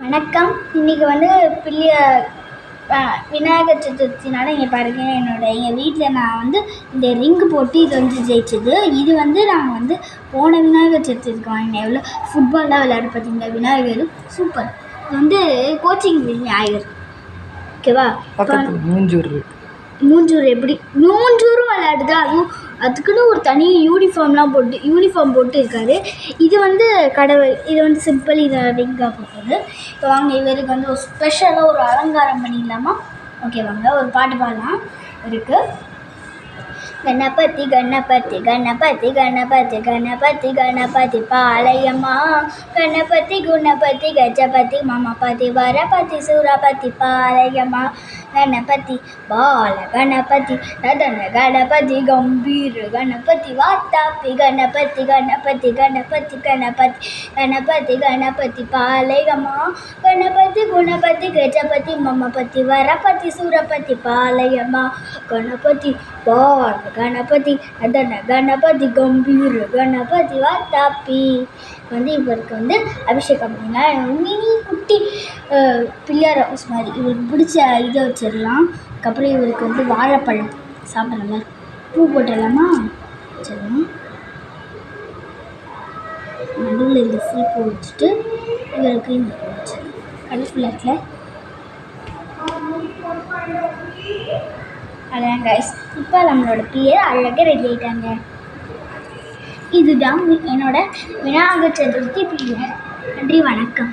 வணக்கம். இன்றைக்கி வந்து விநாயகர் சதுர்த்தினால இங்கே பாருங்கள், எங்கள் வீட்டில் நான் வந்து இந்த ரிங்கு போட்டு இது வந்து ஜெயிச்சது. இது வந்து நாங்கள் வந்து போன விநாயகர் சதுர்த்திக்கு வாங்கினேன். எவ்வளோ ஃபுட்பால்லாம் விளையாடு பார்த்தீங்களா விநாயகர், சூப்பர். இது வந்து கோச்சிங் விநாயகர், ஓகேவா? மூஞ்சூர் எப்படி மூஞ்சூரும் விளையாடுது, அதுவும் அதுக்குன்னு ஒரு தனி யூனிஃபார்ம் போட்டு இருக்காரு. இது வந்து கடவுள், இது வந்து சிம்பிள், இதை ரிங்காக போட்டது. இப்போ வாங்க, இவருக்கு வந்து ஒரு ஸ்பெஷலாக ஒரு அலங்காரம் பண்ணிடலாமா? ஓகே வாங்க, ஒரு பாட்டு பாடலாம். இருக்குது கணபதி கணபதி கணபதி கணபதி கணபதி கணபதி பாளையம்மா, கணபதி குணபதி கஜபதி மமபதி வரபதி சுரபதி பாளையம்மா, கணபதி பால கணபதி நதன கணபதி கம்பீர கணபதி வாத்தாப்பி கணபதி கணபதி கணபதி கணபதி கணபதி கணபதி பாளையம்மா, கணபதி குணபதி கஜபதி மமபதி வரபதி சுரபதி பாளையம்மா, கணபதி பால கணபதி அதன கணபதி கம்பீர கணபதி வாத்தாப்பி. வந்து இவருக்கு வந்து அபிஷேகம் பண்ணினா மினி குட்டி பிள்ளையார் ஹவுஸ் மாதிரி இவருக்கு பிடிச்ச இதை வச்சிடலாம். அதுக்கப்புறம் இவருக்கு வந்து வாழைப்பழம் சாப்பிட்றல பூ போட்டுடலாமா? வச்சிடலாம். நடுவில் இந்த பூ வச்சுட்டு இவருக்கு இந்த பூ வச்சிடலாம். கலர்ஃபுல்லாக இருக்குல்ல? அதான் கைஸ், இப்போ நம்மளோட பிள்ளையர் அழகாக ரெடி ஆகிட்டாங்க. இதுதான் என்னோட விநாயகர் சதுர்த்தி பிள்ளை. நன்றி, வணக்கம்.